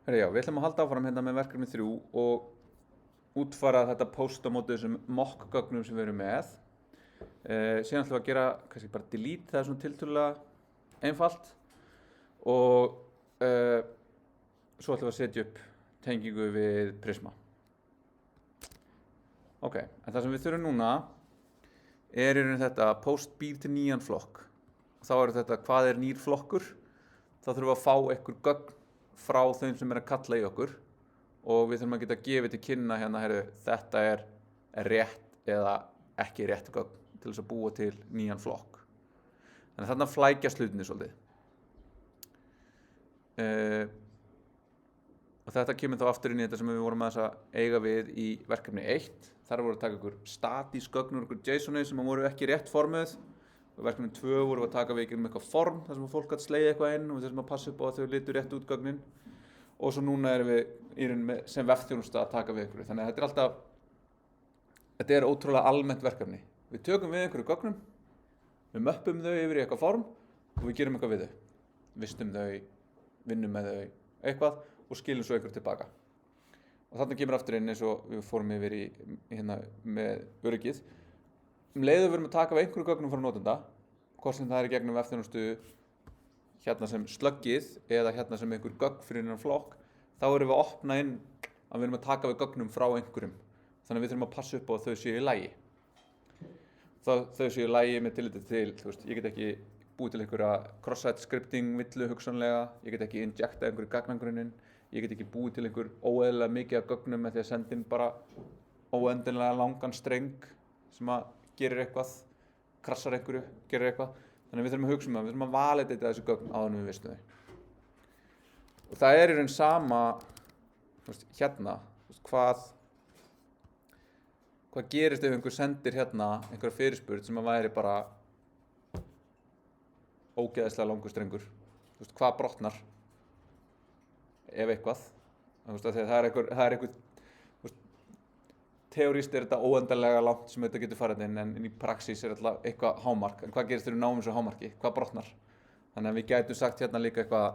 Herra, já, við ætlum að halda áfram hérna með verkefni 3 og útfæra þetta post á móti þessum mock-gögnum sem við erum með. Síðan ætlum við að gera kannski bara delete, það er svona tiltölulega einfalt og svo ætlum við að setja upp tengingu við Prisma. Ok, en það sem við þurfum núna er í raun þetta post býr til nýjan flokk. Þá er þetta hvað er nýr flokkur. Þá þurfum við að fá einhver gögn frá þeim sem er að kalla í okkur og við þurfum að geta gefið til kynna hérna, heyrðu, þetta er rétt eða ekki rétt gögn til þess að búa til nýjan flokk. Þannig að þarna flækjast hlutinni svolítið. Og þetta kemur þá aftur inn í þetta sem við vorum að eiga við í verkefni 1. Þar voru að taka ykkur statísk gögn úr ykkur JSON-i sem voru ekki rétt formuð. Og verkefni 2 voru að taka við ykkur eitthvað form þar sem fólk gat slegið eitthvað inn og við þurfum að passa upp á að þau litu rétt út gögnin. Og svo núna erum við í raun sem vefþjónusta að taka við ykkur. Þannig að þetta er ótrúlega almennt verkefni. Við tökum við einhverju gögnum, við möppum þau yfir í eitthvað form og við gerum eitthvað við þau. Vistum þau, vinnum með þau eitthvað og skilum svo einhverju tilbaka. Og þarna kemur aftur inn eins og við fórum yfir í hérna með öryggið. Leiðu við erum að taka við einhverju gögnum frá notenda, hvort sem það er í gegnum vefþjónustu hérna sem sluggið eða hérna sem einhver gögn fyrir innan flokk, þá erum við að opna inn að við erum að taka við gögnum frá einhverjum. Þannig að við þurfum að passa upp á að þau séu í lagi. Þau séu í lagi með tilliti til, þú veist, ég get ekki búið til einhverja cross-site scripting villu hugsanlega, ég get ekki injecta einhverju gagnagrunninn, ég get ekki búið til einhver óeðlilega mikið af gögnum með því að senda inn bara óendanlega langan streng sem að gerir eitthvað, krassar einhverju, gerir eitthvað. Þannig að við þurfum að hugsa við þurfum að validata þessi gögn áður en við vistum þau. Og það er í raun sama, þú veist, hérna, þú veist, hvað gerist ef einhver sendir hérna einhverja fyrirspurn sem að væri bara ógeðslega langur strengur. Þú veist, hvað brotnar ef eitthvað. Þú veist, það er einhver teóríst er þetta óendanlega langt sem þetta getur farið inn, en í praxís er alltaf eitthvað hámark. En hvað gerist þegar við náum þessu hámarki? Hvað brotnar? Þannig að við gætum sagt hérna líka eitthvað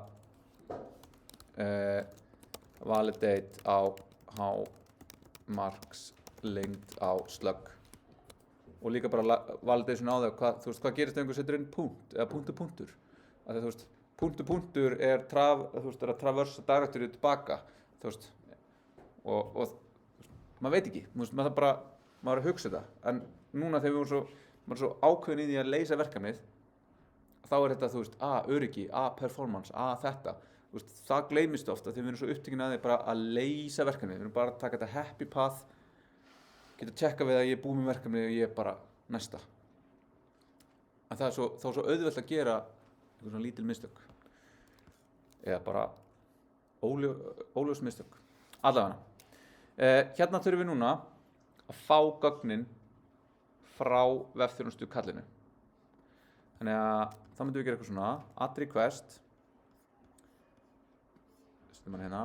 validate á hámarks lengd á slug. Og líka bara validation á það, þú veist, hvað gerist ef einhver setur inn punkt eða punktur. Þú veist, punktur er að traversa directory tilbaka, þú veist, og maður veit ekki, maður er að hugsa þetta. En núna þegar maður er svo ákveðin í því að leysa verkefnið, þá er þetta, þú veist, öryggi, performance, þetta. Þú veist, það gleymist ofta þegar við erum svo upptekin að því bara að leysa verkefnið. Við erum bara að taka þetta happy path, geta tjekka við að ég er búið með verkefnið og ég er bara næsta. En það er svo auðvelt að gera einhver svona lítil mistök. Eða bara óljós mistök. Allavega. Hérna þurfum við núna að fá gögnin frá vefþjónustu kallinu. Þannig að þá myndum við gera eitthvað svona add request. Setjum hann hérna.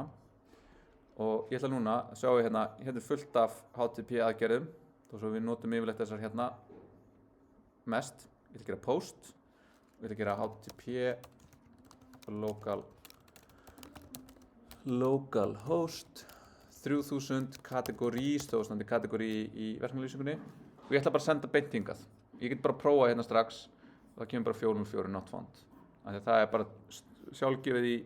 Og ég ætla núna að sjá hérna er fullt af HTTP aðgerðum, þó svo við notum yfirleitt þessar hérna mest. Ég ætla að gera post, og ég ætla að gera HTTP localhost 3000 kategóri, stóðstandi kategóri í verkefnalýsingunni, og ég ætla bara að senda beint hingað. Ég get bara að prófa hérna strax, og það kemur bara 404 not found. Þannig að það er bara sjálfgefið í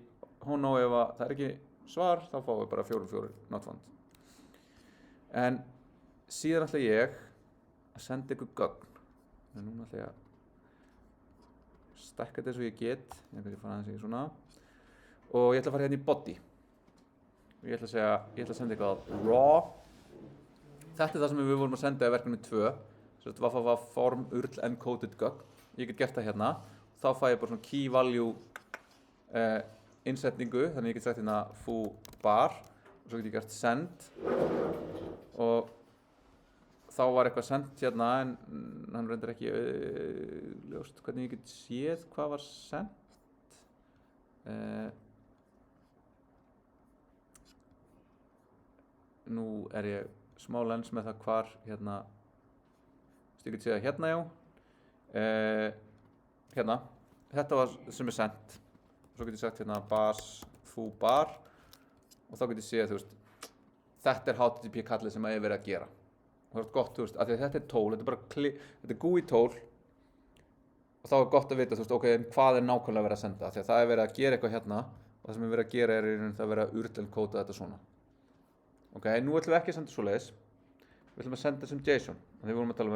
Hono ef það er ekki svar, þá fáum við bara 404 not found. En síðan ætla ég að senda ykkur gögn. En núna ætla ég að stækka þetta eins og ég get. Ég fara aðeins í svona. Og ég ætla að fara hérna í body. Og ég ætla að senda eitthvað raw. Þetta er það sem við vorum að senda í verkefni 2. Þetta var form URL encoded gögn. Ég get gert það hérna. Þá fæ ég bara svona key value innsetningu, þannig ég get sagt hérna foo bar og svo get ég gert send og þá var eitthvað send hérna en hann reyndar ekki ljóst hvernig ég get séð hvað var send. Nú er ég smá lens með það hvar hérna, ég get séð það hérna já, hérna, þetta var sem er send. Svo get ég sagt hérna bas foo bar og þá get ég séð, þú veist, þetta HTTP kallið sem ég verið að gera. Og það er gott, þú veist, af því að þetta tól, þetta bara þetta GUI tól og þá gott að vita, þú veist, ok, en hvað nákvæmlega verið að senda, af því að það verið að gera eitthvað hérna og það sem verið að gera í raun það verið að URL-kóda þetta svona. Ok, nú ætlum við ekki að senda svoleiðis, við ætlum að senda sem JSON, af því við vorum að tala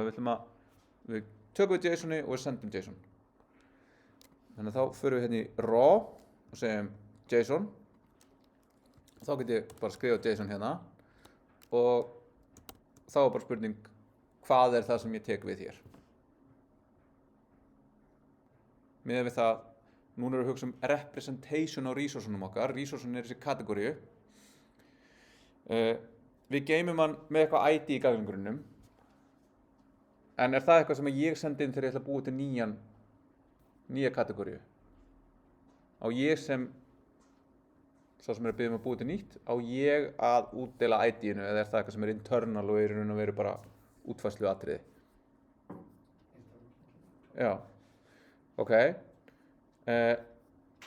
við tökum við JSON-i og við sendum JSON. Þannig að þá förum við hérna í raw og segjum JSON. Þá get ég bara skrifa JSON hérna og þá er bara spurning hvað það sem ég tek við hér. Miðað við það, núna erum við að hugsa representation á resource-unum okkar. Resource-un þessi kategóriu. Við geymum hann með eitthvað ID í gagnagrunnum. En er það eitthvað sem ég sendi inn þegar ég ætla að búa til nýja kategóriu? Á ég sem sá sem að biðja að búa til nýtt, á ég að útdeila ID-inu eða er það eitthvað sem internal og raun og veru bara útfærslu atriði? Já, ok.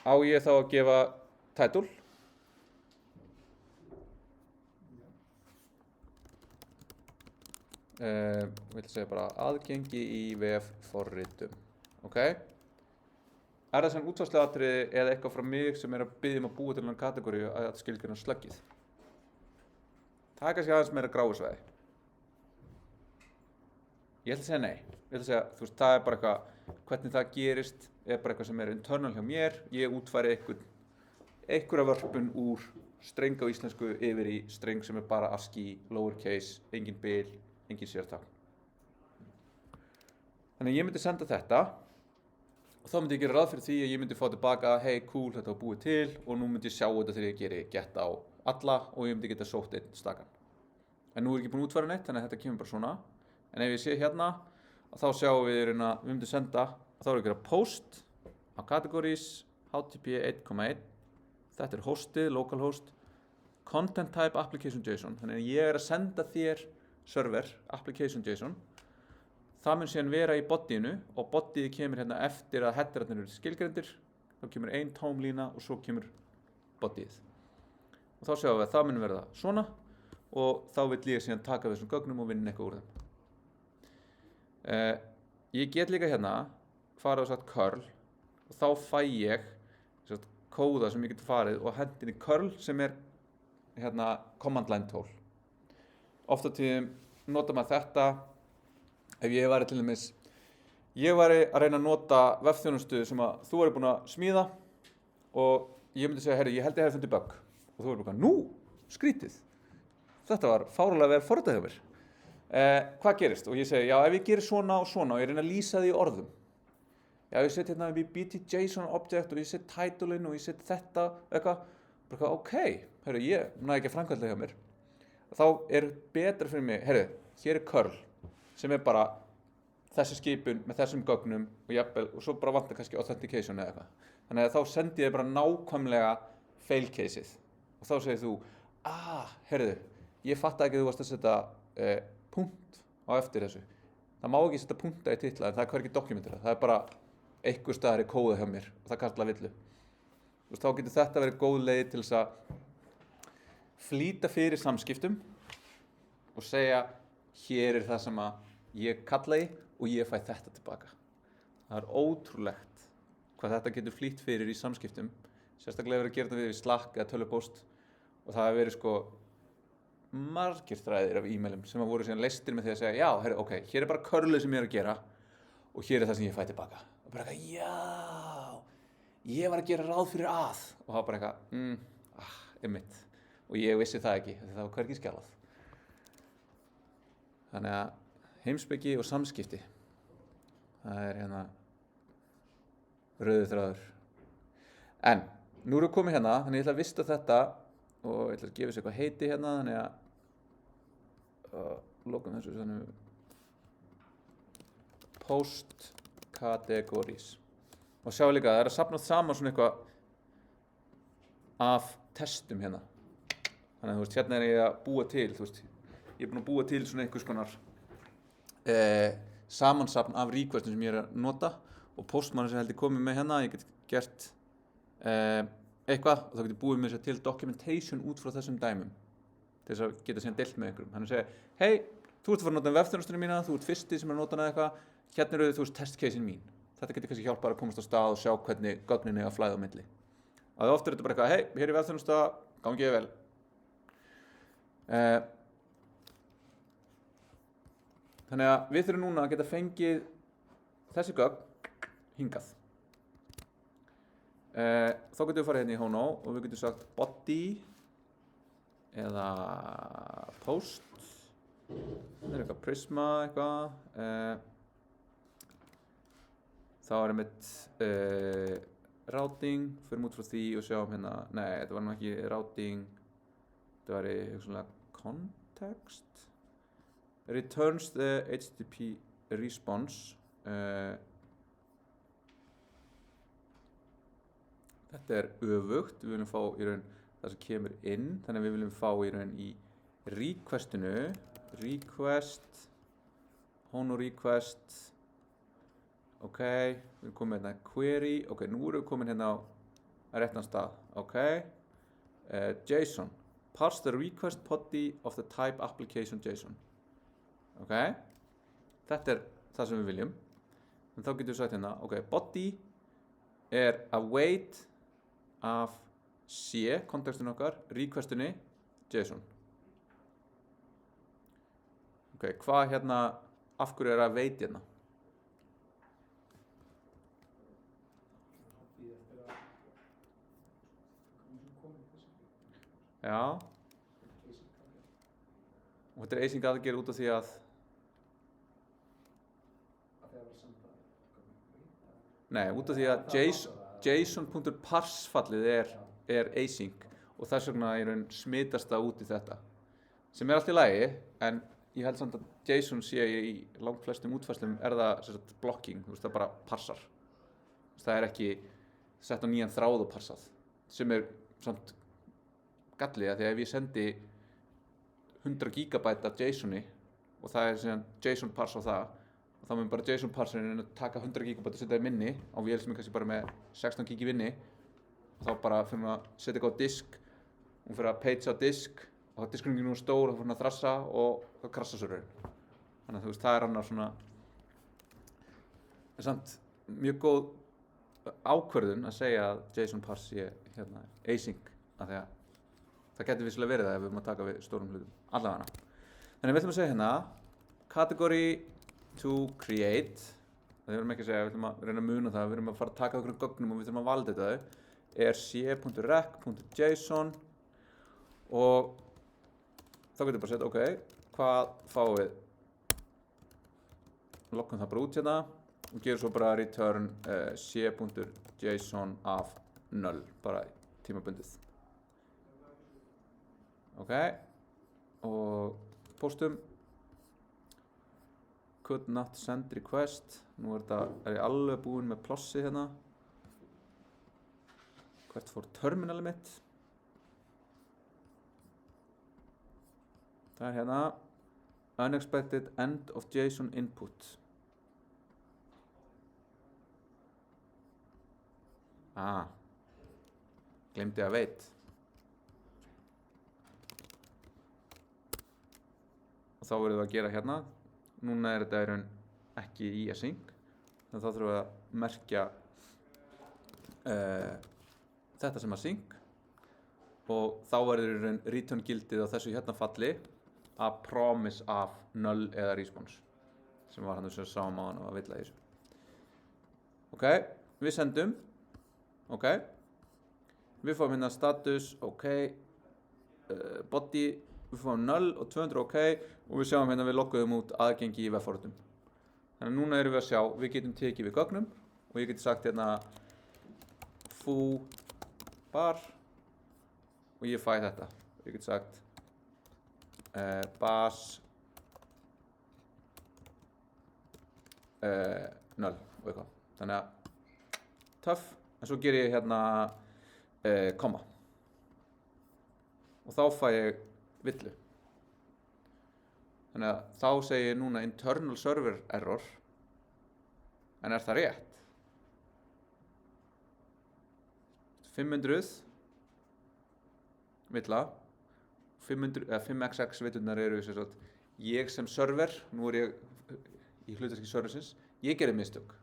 Á ég þá að gefa title? Ég ætla að segja bara aðgengi í vefforritum, ok? Er það sem útfærsluatriði eða eitthvað frá mig sem að biðja að búa til hann kategóriu að skilgreina sluggið? Það kannski aðeins meira gráusvæði. Ég ætla að segja nei. Ég ætla að segja, þú veist, það bara eitthvað, hvernig það gerist, bara eitthvað sem internal hjá mér. Ég útfæri einhverja vörpun úr streng á íslensku yfir í streng sem bara ASCII, lowercase, engin bil, engin sértákn. Þannig að ég myndi senda þetta. Og þá myndi ég gera ráð fyrir því að ég myndi fá tilbaka, hey, cool, þetta var búið til og nú myndi ég sjá þetta þegar ég geri get á alla og ég myndi geta sótt einn stakan. En nú er ég ekki búin að útfæra neitt, þannig að þetta kemur bara svona. En ef ég sé hérna, þá sjáum við myndum senda, þá erum við að gera post á categories, HTTP 1.1. Þetta er hostið, localhost, content type application JSON. Þannig að ég að senda þér server, application JSON. Það mun síðan vera í bodyinu og bodyið kemur hérna eftir að headerarnir eru skilgreindir. Þá kemur ein tóm lína og svo kemur bodyið. Og þá sjáum við að það mun verða svona og þá vill ég síðan taka við þessum gögnum og vinna eitthvað úr þeim. Ég get líka hérna farið og sagt curl og þá fæ ég kóða sem ég get farið og hendin í curl sem er hérna command line tól. Oft á tíðum nota maður þetta. Ef ég væri til dæmis, ég væri að reyna að nota vefþjónustu sem að þú væri búin að smíða og ég myndi segja, herri, ég held ég hefði fundið bug og þú væri bara, nú, skrítið. Þetta var fáránlega vel forritað hjá mér. Hvað gerist? Og ég segi, já, ef ég gerir svona og svona og ég reyna að lýsa því í orðum. Já, ég set hérna við BT.json object og ég set title-in og ég set þetta eitthvað. Bara, ok, herri, ég næði ekki að framkvæmda hjá mér. Þá er betra fyrir mig, herri, hér er curl. Sem er bara þessi skipun með þessum gögnum og jafnvel, og svo bara vantar kannski authentication eða eitthvað. Þannig að þá sendi ég bara nákvæmlega fail caseið. Og þá segir þú, heyrðu, ég fatt ekki að þú varst að setja punkt á eftir þessu. Það má ekki setja punkta í titla en það er hvergi dokumentur. Það er bara einhver staðar í kóða hjá mér og það kallar villu. Þá getur þetta verið góð leið til þess að flýta fyrir samskiptum og segja, hér er það sem að ég kalla í og ég fæ þetta tilbaka. Það er ótrúlegt hvað þetta getur flýtt fyrir í samskiptum. Sérstaklega verið að gera þetta við Slack eða tölvupóst og það hefur verið margir þræðir af e-mailum sem voru síðan leystir með því að segja, já, herri, ok, hér er bara curlið sem ég er að gera og hér er það sem ég fæ tilbaka. Og bara eitthvað, já, ég var að gera ráð fyrir að og það var bara eitthvað, einmitt. Og ég vissi það ekki, það var hvergi skjálað. Þannig að heimspeki og samskipti, það er hérna rauður þráður. En nú erum við komið hérna, þannig ég ætla að vista þetta og ég ætla að gefa þessu eitthvað heiti hérna, þannig að lokum þessu þannig post categories. Og sjá líka, það er að safna saman svona eitthvað af testum hérna. Þannig að þú veist, hérna er ég að búa til, þú veist, ég er búinn að búa til svona einhvers konar samansafn af requestum sem ég er að nota og postmann sem held ég komið með hérna, ég get gert eitthvað og þá getur búið með þess að til documentation út frá þessum dæmum til þess að geta síðan deilt með einhverjum. Þannig að segja, hei, þú ert að fara að nota vefþjónustunni mína, þú ert fyrsti sem er að nota hana eitthvað, hérna eru þú veist test casein mín. Þetta getur kannski hjálpað að komast á stað og sjá hvernig gögnin eiga að flæða á milli. Og ofta er þetta bara eitthvað, hei, hér er vefþjónusta, gangi ég vel. Þannig að við þurfum núna að geta fengið þessi gögn hingað. Þá getum við farið hérna í Hono og við getum sagt body eða post, það er eitthvað Prisma eitthvað, þá er einmitt routing, förum út frá því og sjáum hérna, nei þetta var nú ekki routing, þetta var í hugsanlega context, returns the HTTP response, þetta er öfugt, við viljum fá í raun það sem kemur inn, þannig að við viljum fá í raun í requestinu, request, Hono request, ok, við erum komin hérna query, ok, nú erum við komin hérna á réttan stað, ok, JSON, parse the request body of the type application JSON, ok, þetta er það sem við viljum, en þá getum við sagt hérna, ok, body er await af C, kontekstinu okkar, requestinu, JSON. Ok, hvað hérna, af hverju er að wait hérna? Já. Og þetta er async aðgerð út af því að nei, út af því að JSON.parse fallið er async og þess vegna í raun smitast það út í þetta sem er allt í lagi, en ég held samt að JSON sé í langt flestum útfærslum er það sem sagt blocking, þú veist, það bara parsar, það er ekki sett á nýjan þráð og parsað, sem er samt galli að því að ef ég sendi 100 GB af JSON-i og það er síðan JSON parse á það, þá mun bara JSON parserinn taka 100 GB og setja það í minni á vél sem er kannski bara með 16 GB í vinni og þá bara fyrir maður að setja eitthvað á disk, hún fyrir að page á disk og þá diskurinn er nú stór og þá fyrir að þrassa og þá krassa serverinn. Þannig að þú veist, það er annar svona, en samt mjög góð ákvörðun að segja að JSON parse sé hérna async, af því að það getur vissulega verið það ef við erum að taka við stórum hlutum, allavega. Þannig við ætlum að segja hérna, category to create, það við erum ekki að segja, við ætlum að reyna að muna það, við erum að fara að taka okkur gögnum og við þurfum að validata þau, er c.rec.json og þá getum við bara að setja, ok, hvað fáum við? Loggum það bara út hérna og gerum svo bara return c.json af null, bara tímabundið. Ok, og postum could not send request, nú er ég alveg búinn með plossi hérna. Hvert fór terminalið mitt? Það er hérna unexpected end of JSON input. Gleymdi að wait. Og þá verðum við að gera hérna. Núna er þetta í raun ekki í async, þannig að þá þurfum við að merkja þetta sem async og þá verður í raun return gildið á þessu hérna falli að promise af null eða response sem var hann sem við sáum á hann og að villa í þessu. Ok, við sendum, ok, við fáum hérna status, ok, body, við fáum 0 og 200 ok og við sjáum hérna við logguðum út aðgengi í webforritum. Þannig að núna erum við að sjá, við getum tekið við gögnum og ég geti sagt hérna foo bar og ég fæ þetta. Ég geti sagt bas 0 og eitthvað. Þannig að töff, en svo ger ég hérna komma og þá fæ ég villu. Þannig að þá segir ég núna internal server error, en er það rétt? 500 villa 5xx villurnar eru sem sagt ég sem server, nú ég í hlutverki serversins, ég gerði mistök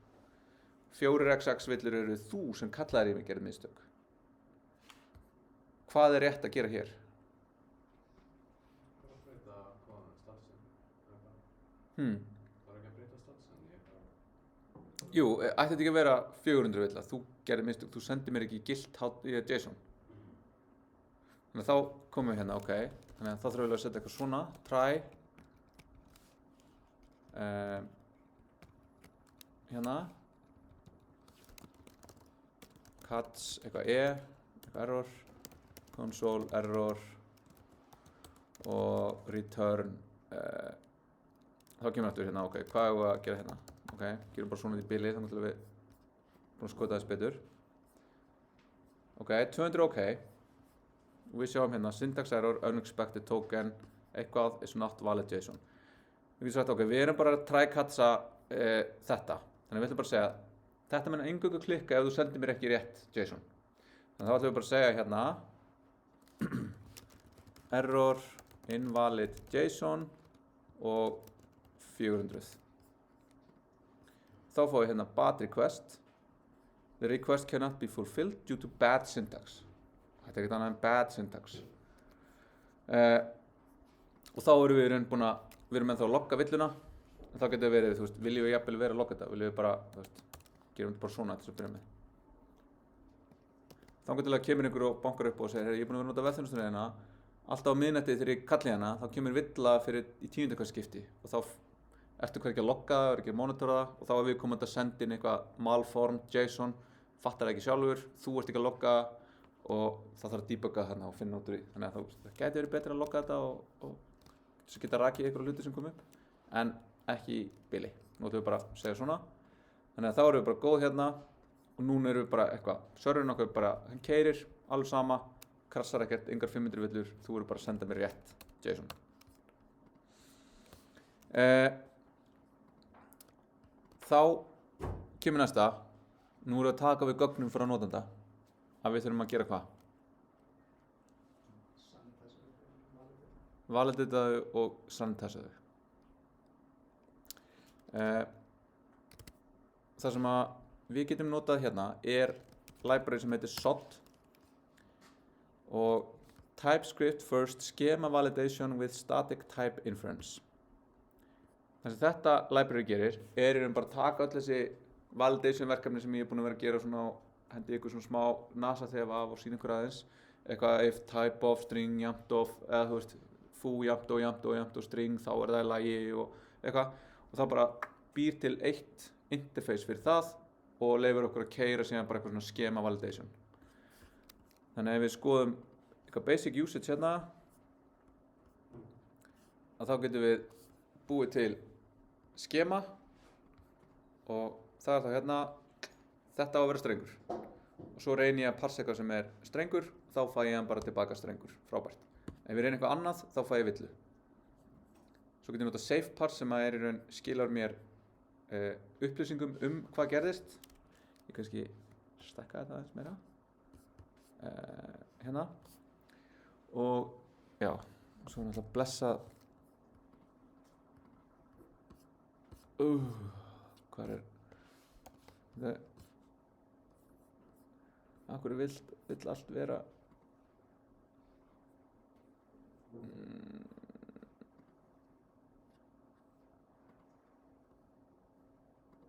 4xx villur eru þú sem kallaðir í mig gerði mistök hvað rétt að gera hér? Bara breyta hvaðan statsin Bara ekki að breyta statsin Jú, ætti þetta ekki að vera 400 villa þú gerði mistök, þú sendir mér ekki gilt JSON þannig að þá komum við hérna, ok þannig að þá þurfum við að setja eitthvað svona try hérna cats, eitthvað eitthvað error console error og return þá kemur aftur hérna, ok, hvað er að gera hérna ok, gerum bara svona í bili þannig að við búin að skota þess betur ok, 200 ok og við sjáum hérna syntax error, unexpected token eitthvað is not valid JSON við getum sagt, ok, við erum bara að try-catcha þetta þannig við ætlum bara að segja þetta menn eingöngu klikka ef þú sendir mér ekki rétt JSON þannig þá ætlum við bara að segja hérna error invalid JSON og 400 þá fáum við hérna bad request the request cannot be fulfilled due to bad syntax þetta er ekkert annað en bad syntax og þá erum við búin að við erum ennþá að logga villuna en þá getur verið, þú veist, viljum við jafnvel vera að logga þetta viljum við bara, þú veist, gerum þetta bara svona til þess að byrja með þá getur kemur einhver og bankar upp og segir ég er búin að vera að nota vefþjónustuna hérna alltaf á miðnætti þegar ég kalli hana þá kemur villa fyrir í 10. skipti og þá ertu hvergi að logga það, ekki að monitora það og þá er við komandi að senda inn eitthvað malformed JSON fattar það ekki sjálfur, þú ert ekki að logga og það þarf að debugga þarna og finna út úr því þannig að það gæti verið betra að logga þetta og þess að geta rakið einhverja hluti sem kom upp en ekki í bili nú ætlum við bara að segja svona þannig að þá erum við bara góð hérna og núna erum við bara eitthvað serverinn okkar bara, hann keyrir alveg sama krassar ekkert, engar 500 villur þú eru bara að senda mér rétt JSON þá kemur næsta nú erum við að taka við gögnum frá notanda að við þurfum að gera hvað? Validitaðu og sanntestaðu það sem að við getum notað hérna er library sem heitir SOT og TypeScript First Schema Validation with Static Type Inference það sem þetta library gerir er bara að taka öll þessi validation verkefni sem ég er búin að vera að gera svona hendi ykkur svona smá NASA þefa af og sína ykkur aðeins eitthvað if type of string jafnt of eða þú veist foo jafnt og string þá er það í lagi og eitthvað og þá bara býr til eitt interface fyrir það og leyfir okkur að keyra síðan bara eitthvað svona schema validation þannig ef við skoðum eitthvað basic usage hérna að þá getum við búið til schema og það er þá hérna þetta á að vera strengur og svo reyni ég að parsa eitthvað sem er strengur þá fæ ég hann bara tilbaka strengur, frábært ef ég reyni eitthvað annað þá fæ ég villu svo getum við notað safe parse sem að er í raun skilar mér upplýsingum hvað gerðist ég kannski stekka þetta aðeins meira hérna og já og svo er náttúrulega blessað hvað er þetta akkur vill allt vera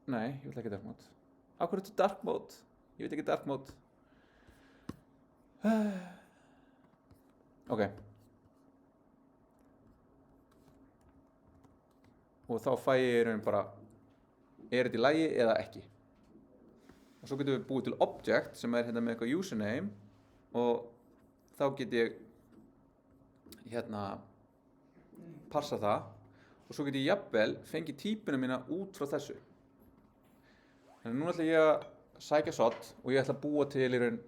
nei, ég vil ekki dark mode akkur er þetta dark mode ég veit ekki dark mode ok og þá fæ ég í raun bara er þetta í lagi eða ekki og svo getum við búið til object sem er hérna með eitthvað username og þá get ég hérna parsa það og svo get ég jafnvel fengið típuna mína út frá þessu þannig núna ætla ég að sækja SOT og ég ætla að búa til í raun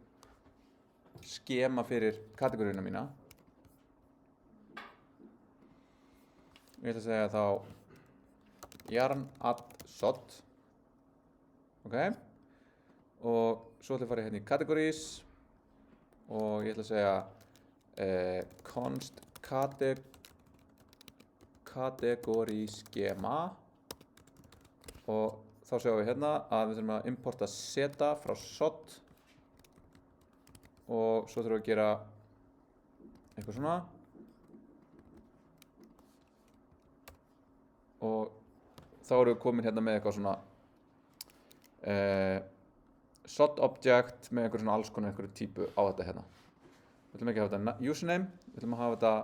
skema fyrir kategóriuna mína ég ætla að segja þá yarn add SOT ok og svo ætla ég að fara hérna í categories og ég ætla að segja const category schema og þá sjáum við hérna að við þurfum að importa seta frá sod og svo þurfum við að gera eitthvað svona og þá erum við komin hérna með eitthvað svona sod object með einhver svona alls konar einhverju típu á þetta hérna. Við ætlum ekki að hafa þetta username, við ætlum að hafa þetta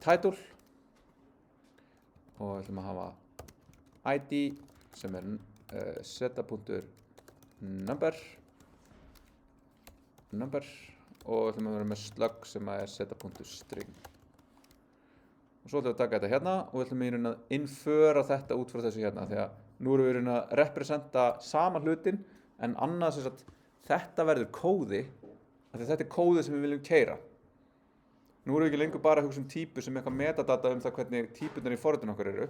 title og við ætlum að hafa id sem er seta.number og við ætlum að vera með slug sem er seta.string. Og svo ætlum við að taka þetta hérna og við ætlum í raun að införa þetta út frá þessu hérna því að nú erum við í raun að representa sama hlutin en annað sem sagt þetta verður kóði af því þetta er kóðið sem við viljum keyra. Nú erum við ekki lengur bara að hugsa típu sem eitthvað metadata það hvernig típurnar í forritinu okkar eru,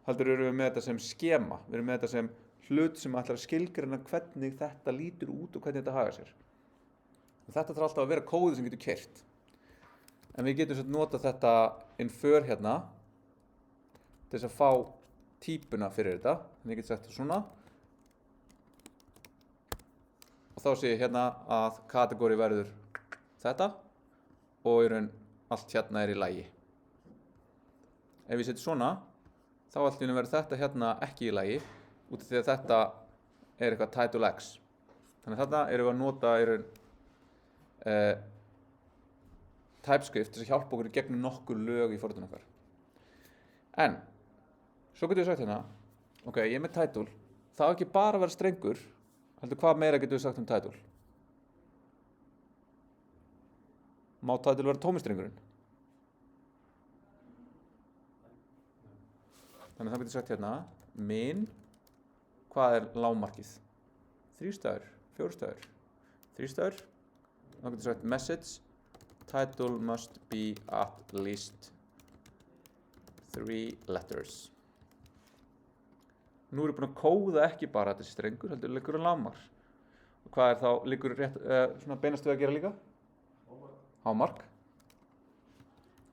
heldur erum við með þetta sem skema, við erum með þetta sem hlut sem ætlar að skilgreina hvernig þetta lítur út og hvernig þetta hagar sér. Og þetta þarf alltaf að vera kóðið sem getur keyrt. En við getum svona notað þetta infer hérna til þess að fá típuna fyrir þetta. Þannig ég get sagt það svona. Og þá sé ég hérna að kategóri verður þetta og í raun allt hérna er í lagi. Ef ég setjum svona, þá allt í raun verður þetta hérna ekki í lagi út af því að þetta er eitthvað title x. Þannig að þarna erum við að nota í raun TypeScript til að hjálpa okkur í gegnum nokkur lög í forritinu okkar. En, svo getum við sagt hérna, ok, ég er með title, það á ekki bara að vera strengur, heldur hvað meira getum við sagt um title? Má title vera tómistrengurinn? Þannig að það getum við sagt hérna, min, hvað er lágmarkið? 3 stafir, 4 stafir, 3 stafir, þá getum við sagt message, title must be at least 3 letters. Nú erum við búin að kóða ekki bara þessi strengur, heldur liggur á lágmark. Og hvað er þá, liggur rétt, svona beinast við að gera líka? Hámark.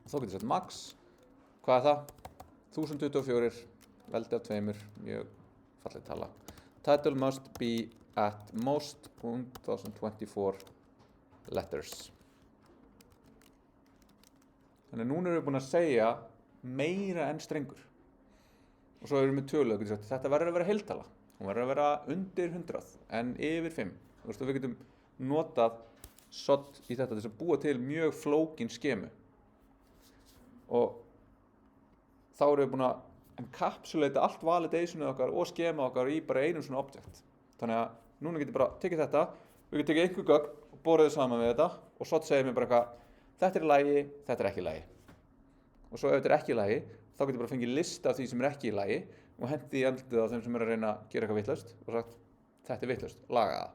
Þá getur við sett max. Hvað er það? 1024, veldi af 2, mjög falleg tala. Title must be at most 1024 letters. Þannig að núna erum við búin að segja meira en strengur. Og svo erum við með tölu, þetta verður að vera heiltala. Hún verður að vera undir 100 en yfir 5. Þú veist, við getum notað sod í þetta til að búa til mjög flókin skemu. Og þá erum við búin að encapsulata allt validationið okkar og skema okkar í bara einum svona object. Þannig að núna getum við bara tekið þetta, við getum tekið einhver gögn og borðið saman við þetta og sod segir mér bara eitthvað, þetta er í lagi, þetta er ekki í lagi. Og svo ef þetta er ekki í lagi, þá getur bara fengið lista af því sem er ekki í lagi og hendi í andlitið á þeim sem er að reyna að gera eitthvað vitlaust og sagt, þetta er vitlaust, laga það.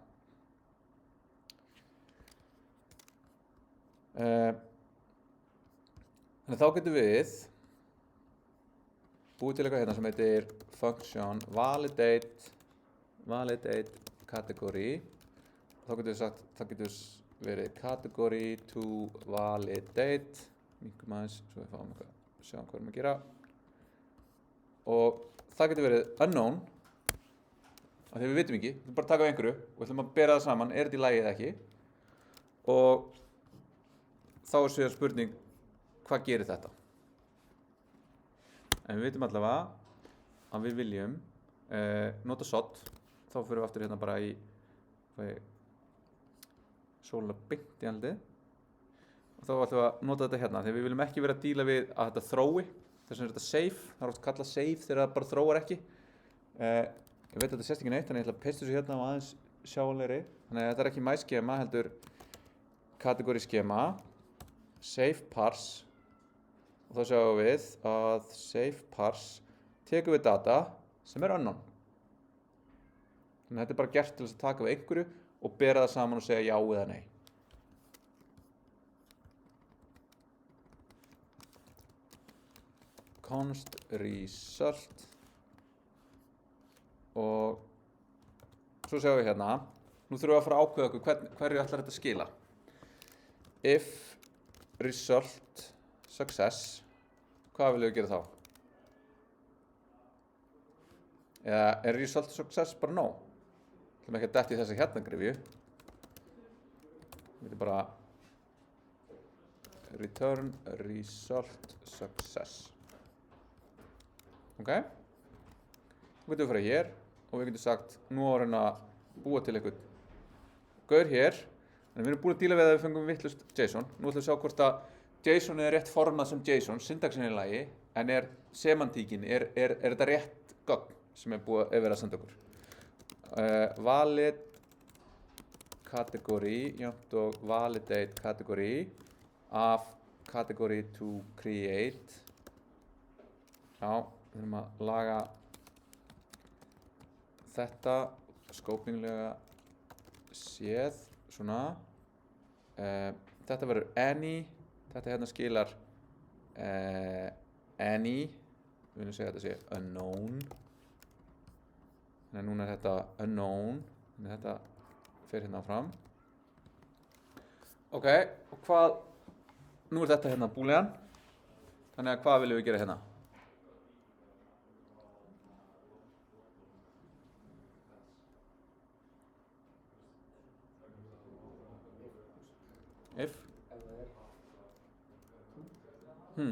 Þannig þá getum við búið til eitthvað hérna sem heitir function validate category. Þá getum við sagt, það getur verið category to validate. Minkum aðeins, svo við fáum eitthvað, sjáum hvað við erum að gera. Og það getur verið unknown, af því við vitum ekki, við ætlum bara að taka á einhverju og við ætlum að bera það saman, er þetta í lagi eða ekki. Og þá er síðan spurning, hvað gerir þetta? En við vitum allavega að við viljum nota sod, þá fyrir við aftur hérna bara í sóla beint í andlitið. Og þá ætlum við að nota þetta hérna, því við viljum ekki vera að díla við að þetta þrói, þess vegna er þetta safe, það er oft kallað safe þegar það bara þróar ekki. Ég veit að þetta sést ekki neitt, þannig ég ætla að pesta þessu hérna á aðeins sjáanlegri. Þannig að þetta er ekki my schema, heldur category schema, safe parse, og þá sjáum við að safe parse tekur við data sem er unknown. Þannig að þetta er bara gert til þess að taka við einhverju og bera það saman og segja já eða nei. Const result og svo sjáum við hérna, nú þurfum við að fara að ákveða okkur hverju ætlar þetta að skila. If result success, hvað viljum við gera þá? Eða er result success bara no? Það er ekki að detta í þessa hérna grifju. Við getum bara return result success. Ok? Þá getum við farið hér og við getum sagt nú á að búa til einhvern gaur hér. En við erum búin að díla við að við fengum vitlaust JSON. Nú ætlum við að sjá hvort að JSON er rétt formað sem JSON, syntaxin er í lagi, en er semantíkin, er þetta rétt gögn sem er verið að senda okkur. Valid category jafnt og validate category af category to create. Já, við þurfum að laga þetta scopinglega séð, svona. Þetta verður any, þetta hérna skilar any, við viljum segja að þetta sé unknown. Þannig að núna er þetta unknown, þannig að þetta fer hérna fram. Ok, og hvað, nú er þetta hérna boolean, þannig að hvað viljum við gera hérna? If? Ef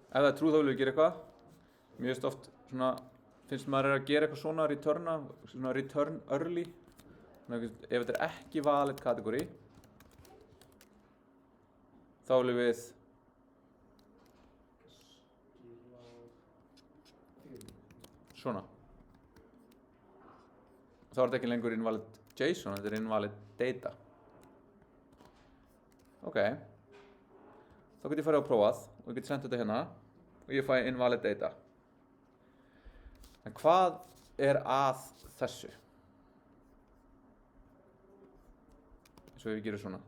það er true þá viljum við gera eitthvað. Mjög oft svona, finnst maður að gera eitthvað svona return early. Þannig að ef þetta er ekki valid category, þá viljum við svona. Þá er þetta ekki lengur invalid JSON, þetta er invalid data. Ok, þá get ég farið á prófað og ég get sendt þetta hérna og ég fæ invalid data. En hvað er að þessu? Eins og ef við gerum svona.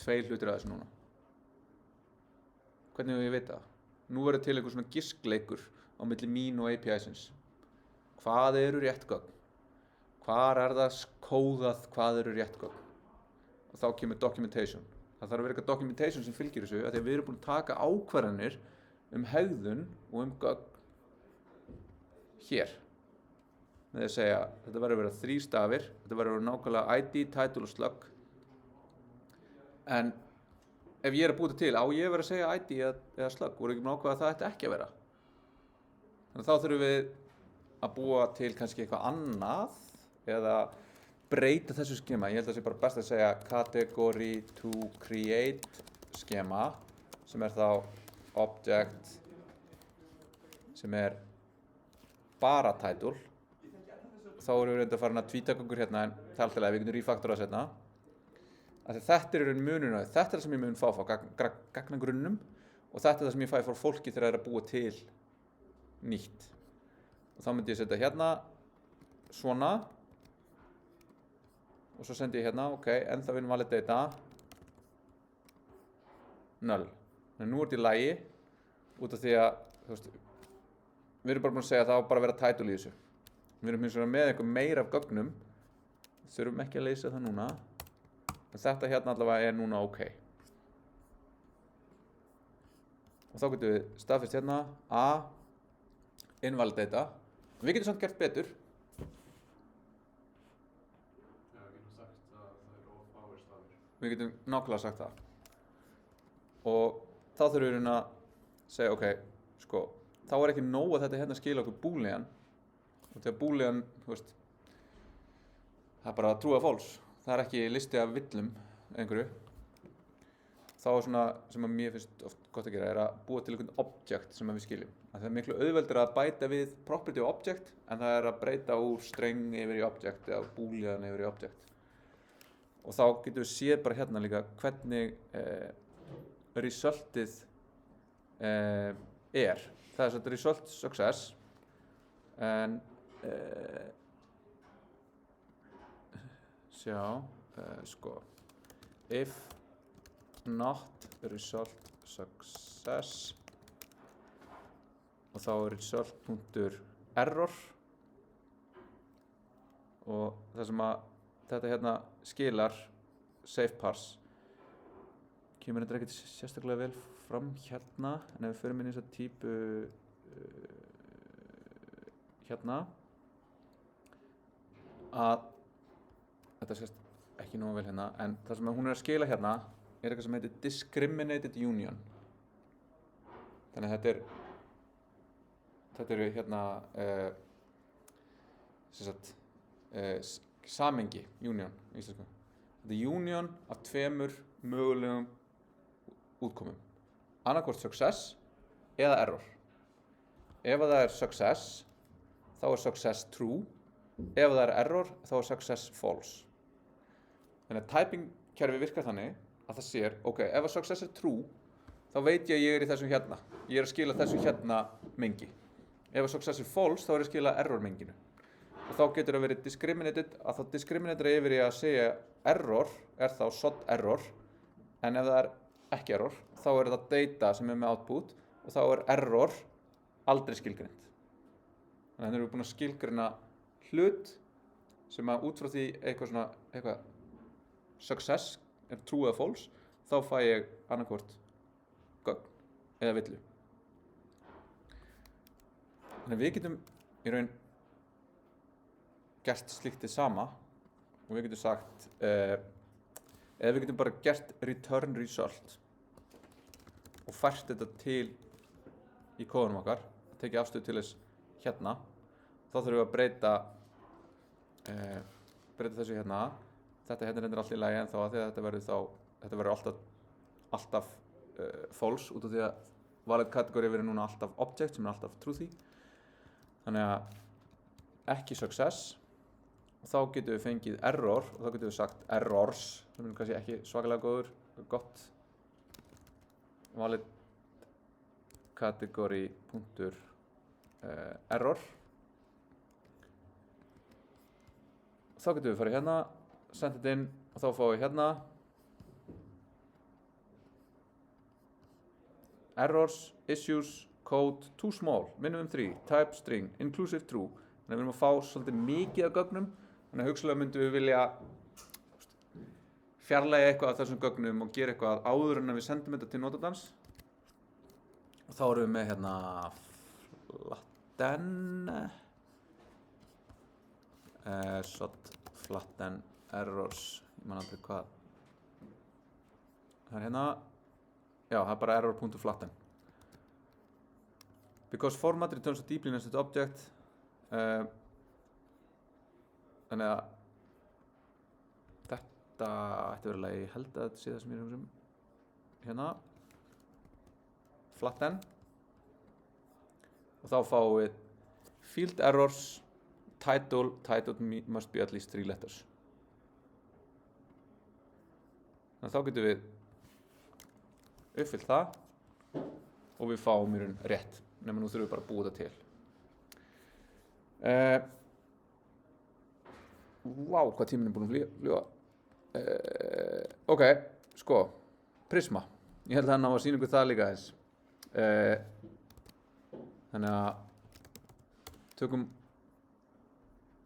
Tveir hlutir að þessu núna. Hvernig hefur ég vita það? Nú verður til einhver svona giskleikur á milli mín og API-sins. Hvað eru rétt gögn? Hvar er það kóðað hvað eru rétt gögn? Og þá kemur documentation. Það þarf að vera eitthvað documentation sem fylgir þessu af því að við erum búin að taka ákvarðanir hegðun og gögn hér. Með því að segja, þetta verður að vera 3 stafir, þetta verður að vera nákvæmlega ID, title og slug. En ef ég er að búa þetta til, á ég verið að segja ID eða slug, voru ekki með ákvæða að það ætti ekki að vera. Þannig að þá þurfum við að búa til kannski eitthvað annað eða breyta þessu skema. Ég held að það sé bara best að segja category to create skema sem er þá object sem er bara title. Þá erum við reynda að fara að tvítaka okkur hérna en það er alltaf að við getum refactora þess hérna. Þetta er munurinn á því. Þetta er það sem ég mun fá gagnagrunnum og þetta er það sem ég fæ frá fólki þegar það er að búa til nýtt. Og þá myndi ég setja hérna svona og svo sendi ég hérna, ok, ennþá invalid data null. En nú er þetta í lagi út af því að, þú veist, við erum bara búin að segja að það á bara að vera title í þessu. Við erum hins vegar með eitthvað meira af gögnum, þurfum ekki að leysa það núna. En þetta hérna allavega er núna ok. Og þá getum við staðfest hérna a invalid data. Við getum samt gert betur. Við getum nákvæmlega sagt það. Og þá þurfum við að segja, ok, sko, þá er ekki nóg að þetta hérna skila okkur boolean. Og þegar boolean, þú veist, það er bara true eða false. Það er ekki listi af villum einhverju. Þá er svona, sem að mér finnst oft gott að gera, er að búa til einhvern object sem við skiljum. Það er miklu auðveldur að bæta við property og object, en það er að breyta úr string yfir í object eða boolean yfir í object. Og þá getum við séð bara hérna líka hvernig resultið er. Það er svona result success, en sko, if not result success og þá er result.error og það sem að þetta hérna skilar safe parse kemur þetta ekkert sérstaklega vel fram hérna, en ef við förum inn í þessa típu hérna að þetta sést ekki nógu vel hérna, en það sem hún að skila hérna er eitthvað sem heitir discriminated union. Þannig að þetta eru hérna samengi, union í íslensku. Þetta er union af tveimur mögulegum útkomum. Annarkvort success eða error. Ef það er success, þá er success true. Ef það er error, þá er success false. Þannig að typing kerfi virkar þannig að það sér, ok, ef að success er true, þá veit ég er í þessu hérna. Ég er að skila þessu hérna mengi. Ef að success er false, þá er ég að skila error menginu. Og þá getur það verið discriminated, að þá discriminator yfir í að segja error er þá sod error, en ef það er ekki error, þá er það data sem er með output og þá er error aldrei skilgreind. Þannig að við erum búin að skilgreina hlut sem að út frá því eitthvað success er true eða false, þá fæ ég annarkvort gögn eða villu. Þannig að við getum í raun gert slíkt þið sama og við getum sagt eða við getum bara gert return result og fært þetta til í kóðunum okkar, tekið afstöðu til þess hérna. Þá þurfum við að breyta þessu hérna. Þetta hérna er allt í lagi ennþá að því að þetta verður alltaf false út af því að valid category verður núna alltaf object sem er alltaf truthy. Þannig að ekki success og þá getum við fengið error og þá getum við sagt errors sem er kannski ekki svakalega gott. Valid category .error. Þá getum við farið hérna, sent þetta inn og þá fáum við hérna errors, issues, code, too small, minimum 3, type string, inclusive true. Þannig að við erum að fá svolítið mikið af gögnum, þannig að hugsanlega myndum við vilja fjarlægja eitthvað af þessum gögnum og gera eitthvað áður en að við sendum þetta til notandans. Og þá erum við með hérna flatten errors, ég man aldrei hvað það er hérna, já það er bara error.flatten. Because format returns a deeply nested object, þannig að þetta ætti að vera lagi, ég held að þetta sé það sem ég er um hérna flatten og þá fáum við field errors title must be at least 3 letters. Þannig að þá getum við uppfyllt það og við fáum í raun rétt, nema nú þurfum við bara að búa þetta til. Vá, hvað tíminn er búin að fljúga. Ok, sko, Prisma. Ég held að hann á að sýna ykkur það líka þess. Þannig að tökum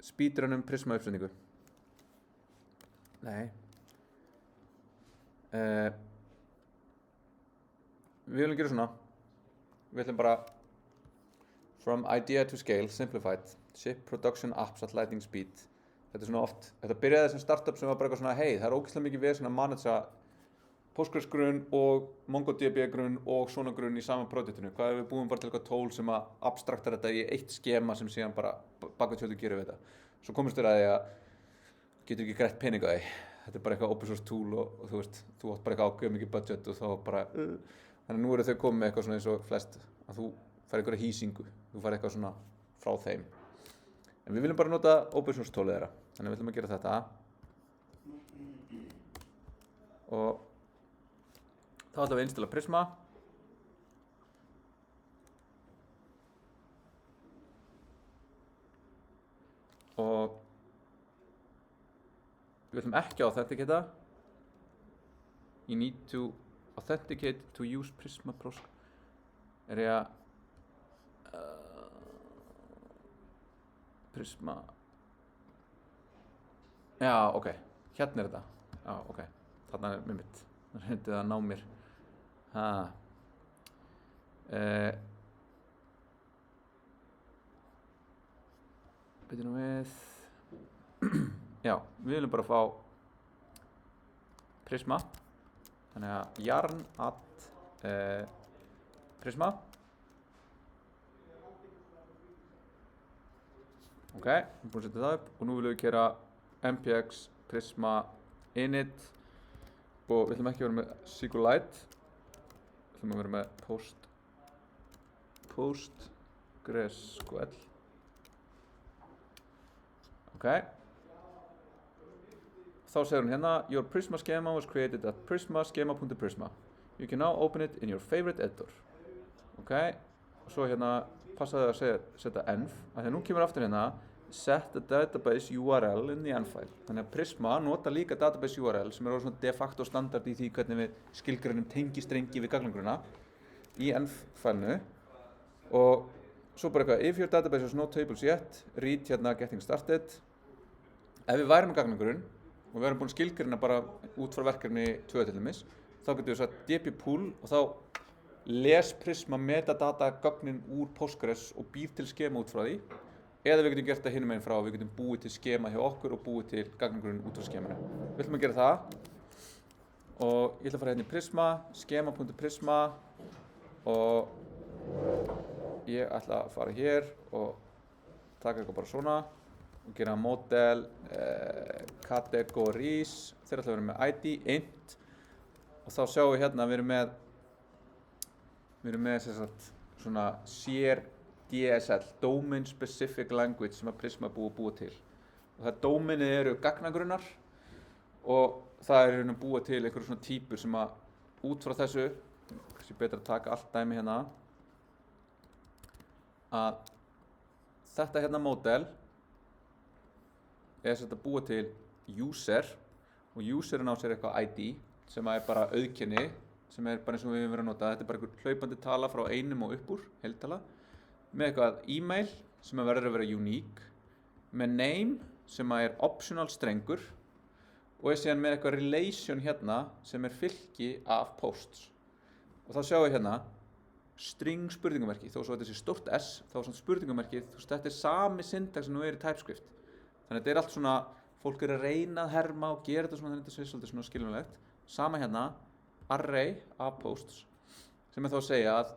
speedrunum Prisma uppsetningu. Nei. Við viljum gera svona. Við ætlum bara from idea to scale, simplified, ship production apps at lightning speed. Þetta er svona oft, þetta byrjaði sem startup sem var bara eitthvað svona, hey, það er ógeðslega mikið vesen að managea Postgres grunn og MongoDB grunn og svona grunn í sama projektinu. Hvað ef við búum bara til eitthvað tól sem að abstraktar þetta í eitt skema sem síðan bara bak við tjöldu gerir við þetta. Svo komist þér að því að getur ekki grætt pening á því. Þetta er bara eitthvað open source tool og þú veist, þú átt bara eitthvað ákveð mikið budget og þá bara Þannig nú eru þau komið með eitthvað svona eins og flest að þú fær einhverja hýsingu, þú fær eitthvað svona frá þeim. En við viljum bara nota open source tólið þeirra, þannig við ætlum að gera þetta. Og þá ætlum við að installa Prisma. Og við ætlum ekki að authenticata. You need to authenticate to use Prisma Prosk. Er ég að Prisma. Já, ok. Hérna er þetta. Já, ok. Þarna er mitt. Það reyndi að ná mér. Byrju nú við. Já, við viljum bara fá Prisma. Þannig að yarn at Prisma. Ok, við erum búin að setja það upp og nú viljum við gera mpx Prisma init og við ætlum ekki að vera með SQLite. Við ætlum að vera með PostgreSQL. Ok. Þá segir hún hérna, your Prisma schema was created at Prisma schema.prisma. You can now open it in your favorite editor. Ok, og svo hérna passaði að setja env, af því að nú kemur aftur hérna set the database URL in the env file. Þannig að Prisma nota líka database URL sem er svona de facto standard í því hvernig við skilgreinum tengistrengi við gagnagrunna í env fælnu. Og svo bara eitthvað, if your database has no tables yet, read hérna getting started. Ef við værum með gagnagrunn og við erum búin að skilgreina bara út frá verkefni 2 til dæmis, þá getum við sagt db-pool og þá les Prisma metadata gögnin úr Postgres og býr til skema út frá því, eða við getum gert það hinum meginn frá, við getum búið til skema hjá okkur og búið til gagnagrunn út frá skemanu. Við ætlum að gera það og ég ætla að fara hérna í Prisma, schema.prisma og ég ætla að fara hér og taka eitthvað bara svona og gera model categories, þeir ætla að vera með ID, int og þá sjáum við hérna að við erum með sem sagt svona sér DSL, Domain Specific Language sem að Prisma er búið að búa til og það domainið eru gagnagrunnar og það er búið til einhverjum svona típur sem að út frá þessu, kannski betra að taka allt dæmi hérna að þetta hérna model er að búa til user og userinn á sér eitthvað ID sem er bara auðkenni sem er bara eins og við höfum verið að nota. Þetta er bara einhver hlaupandi tala frá einum og upp úr, heiltala, með eitthvað e-mail sem verður að vera unique, með name sem er optional strengur og er síðan með eitthvað relation hérna sem er fylki af posts. Og þá sjáum við hérna string spurningamerki, þó svo þetta sé stórt S, þá er svona spurningamerkið, þú veist, þetta er sami syntax sem nú er í TypeScript. Þannig að þetta er allt svona, fólk er að reyna að herma og gera þetta svona, þannig að þetta sé svolítið svona skiljanlegt. Sama hérna, array af posts, sem er þá að segja að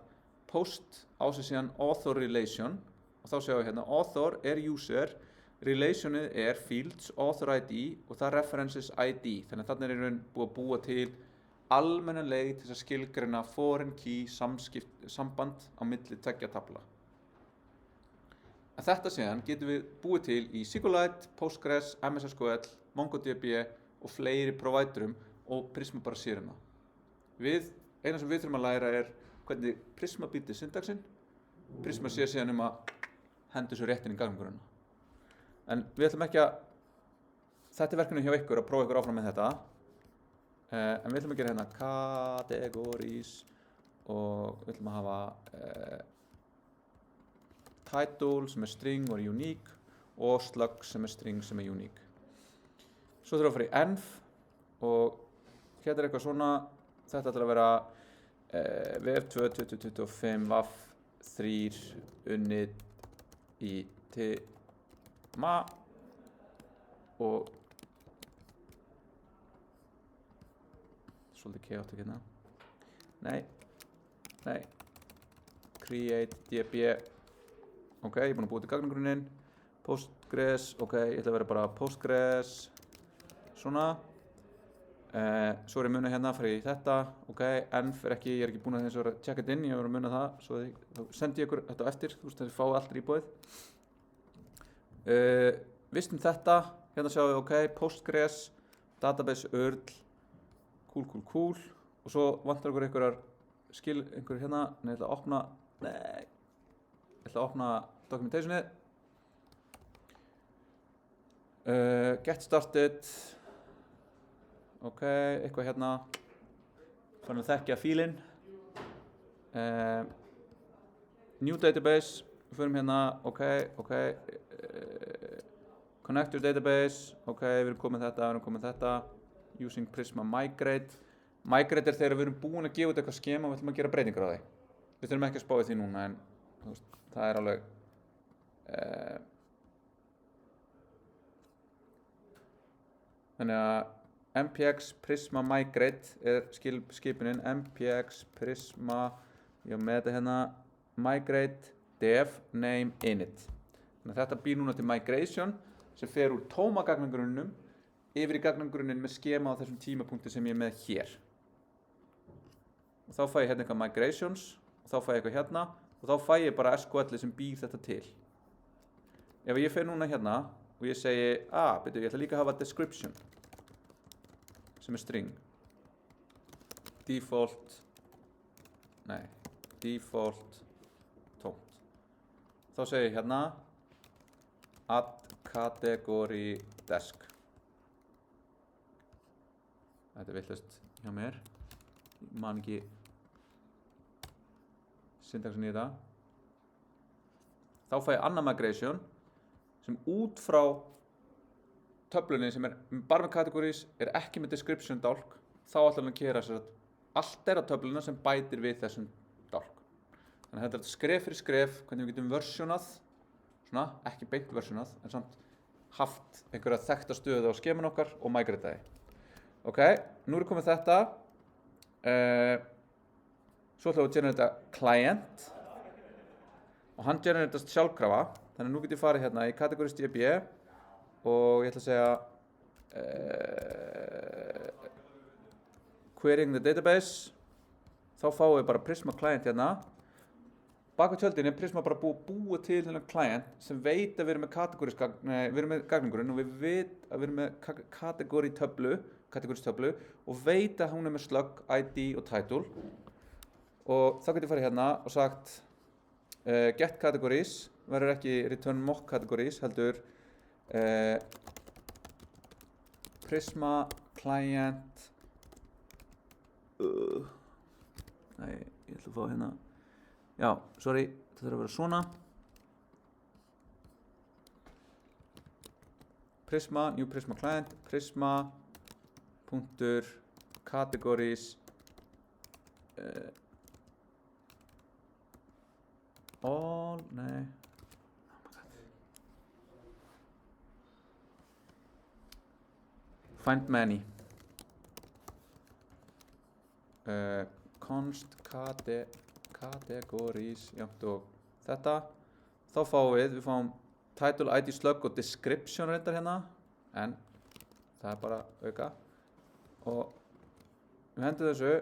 post á sig síðan author relation, og þá sjáum við hérna, author er user, relationið er fields, author ID, og það references ID. Þannig að þarna er í raun búið að búa til almenna leið til að skilgreina foreign key samband á milli tveggja tafla. En þetta síðan getum við búið til í SQLite, Postgres, MS SQL, MongoDB og fleiri providerum og Prisma bara sér hérna. Eina sem við þurfum að læra er hvernig Prisma býr til syntaxinn. Prisma sér síðan að henda þessu rétt inn í gagnagrunna. En við ætlum ekki að, þetta er verkefni hjá ykkur að prófa ykkur áfram með þetta. En við ætlum að gera hérna categories og við ætlum að hafa title sem er string og er unique og slug sem er string sem er unique. Svo þurfum við að fara í env og hérna er eitthvað svona, þetta ætlar að vera vf2 2025 vaf3 unnið í tema og svolítið chaotic hérna. Nei. Create db. Ok, ég er búinn að búa til gagnagrunnin. Postgres, ok, ég ætla að vera bara Postgres. Svona. Svo er ég munið hérna, fara í þetta. Ok, env er ekki, ég er ekki búinn að þess að checka þetta inn, ég er að munið það. Svo þá sendi ég ykkur þetta á eftir, þú veist að þið fáið allt íbúið. Vistum þetta, hérna sjáum við, ok, Postgres, database URL, cool. Og svo vantar okkur einhver hérna, ég ætla að opna documentationið. Get started. Ok, eitthvað hérna. Fann að þekkja fílinn. New database. Við förum hérna, ok. Connect your database. Ok, við erum komið þetta. Using Prisma migrate. migrate er þegar við erum búin að gefa út eitthvað skema og við ætlum að gera breytingar á því. Við þurfum ekki að spá í því núna en þú veist, það er alveg þannig að npx prisma migrate er skipunin npx prisma ég með þetta hérna migrate dev name init. Þannig að þetta býr núna til migration sem fer úr tóma gagnagrunnum yfir í gagnagrunnin með skema á þessum tímapunkti sem ég er með hér. Og þá fæ ég hérna eitthvað migrations og þá fæ ég eitthvað hérna og þá fæ ég bara SQL sem býr þetta til. Ef ég fer núna hérna og ég segi, byrju, ég ætla líka að hafa description sem er string default tómt. Þá segi ég hérna add category desk. Þetta er vitlaust hjá mér. Ég man ekki syntaxin í þetta. Þá fæ ég annað migration sem út frá töflunni sem er bara með categories er ekki með description dálk. Þá ætlar hann að gera sér að allt er á töfluna sem bætir við þessum dálk. Þannig að þetta er skref fyrir skref hvernig við getum versionað, svona, ekki beint versionað, en samt haft einhverja þekkta stöðu á skeman okkar og migrata því. Ok, nú er komið þetta. Svo ætlum við að generata client og hann generatast sjálfkrafa. Þannig að nú get ég farið hérna í categories DB og ég ætla að segja querying the database. Þá fáum við bara Prisma client hérna. Bak við tjöldin er Prisma bara búið til þennan client sem veit að við erum með gagnagrunn og við veit að við erum með categories töflu og veit að hún er með slug, ID og title. Og þá get ég farið hérna og sagt get categories verður ekki return mock categories heldur Prisma client nei, ég ætla að fá hérna já, sorry, þetta þarf að vera svona Prisma, new Prisma client Prisma punktur categories all, nei find many const categories jafnt og þetta þá fáum við fáum title, ID, slug og description reyndar hérna en það er bara auka og við hendum þessu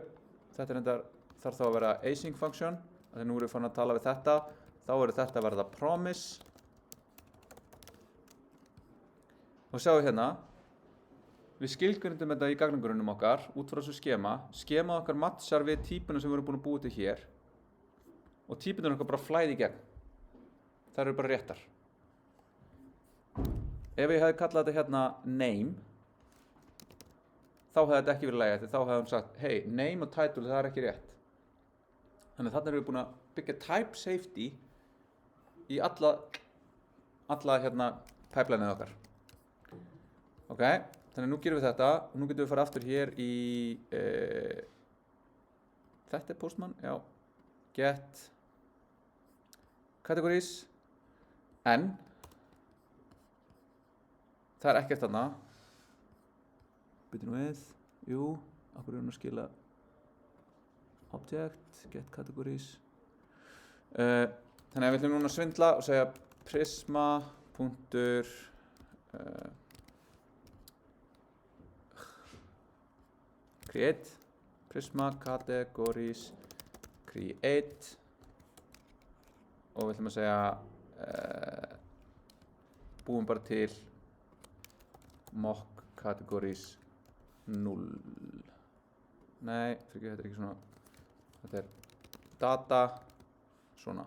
þetta reyndar þarf þá að vera async function þannig nú erum við farin að tala við þetta þá verður þetta að verða promise og sjáum við hérna við skilgrindum þetta í gagnagrunnum okkar út frá þessu skema okkar matchar við típuna sem við erum búin að búa til hér og típunar okkar bara flæði í gegn það eru bara réttar ef ég hefði kallað þetta hérna name þá hefði þetta ekki verið lægi þá hefði hann sagt hey, name og title það er ekki rétt þannig að þarna erum við búin að byggja type safety í alla hérna pipelineið okkar ok þannig að nú gerum við þetta og nú getum við fara aftur hér í þetta er Postman, já get categories en það er ekkert þarna byrjum við, jú okkur erum við að skila object, get categories þannig að við ætlum núna að svindla og segja prisma punktur create prisma categories create og við ætlum að segja búum bara til mock categories 0 nei, fyrir þetta er ekki svona þetta er data svona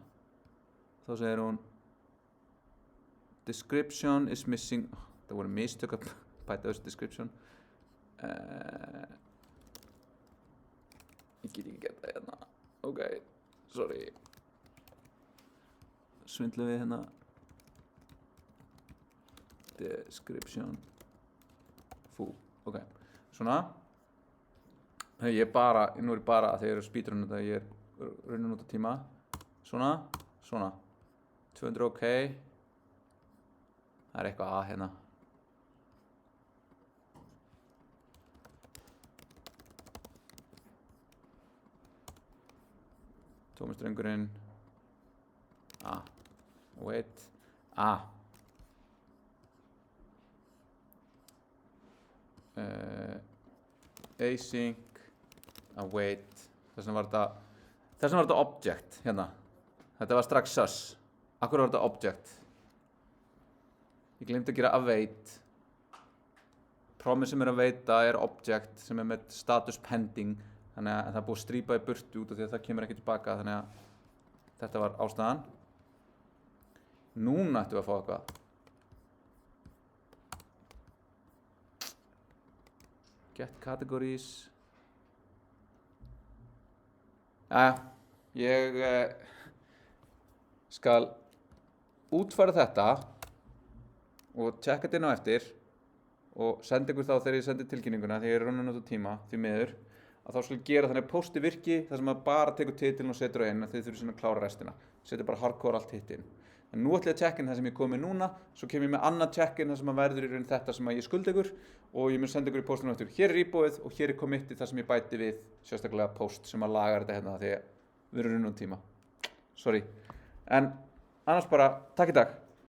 þá segir hún description is missing það voru mistök að bæta þessu description ég get ekki gert það hérna ok, sorry svindlum við hérna description fú, ok, svona Nú er ég bara að þeir eru speedrun þetta, ég er runnin út af tíma. Svona. 200 ok. Það er eitthvað að hérna. Tómistrengurinn. Wait. Async. Await. Þess vegna var þetta object hérna. Þetta var strax sus. Akkur var þetta object. Ég glemdi að gera await. Promise sem er að veita er object sem er með status pending. Þannig að það er búið að strípa í burtu út af því að það kemur ekki tilbaka. Þannig að þetta var ástæðan. Núna ættum við að fá eitthvað. Get categories. Ég skal útfæra þetta og checka þetta inn á eftir og senda ykkur þá þegar ég sendi tilkynninguna því ég er runnin út á tíma, því miður að þá skal ég gera þannig að posti virki þar sem maður bara tekur titilin og setur á inn að þið þurfum svona að klára restina. Setur bara hardcore allt hitt inn. En nú ætla ég að checka inn það sem ég kom með núna, svo kem ég með annað check-in þar sem að verður í raun þetta sem að ég skulda ykkur og ég mun senda ykkur í postinu eftir. Hér er íbúið og hér er committið þar sem ég bæti við sérstaklega post sem að lagar þetta hérna því að við erum runnin út tíma. Sorry. En annars bara, takk í dag.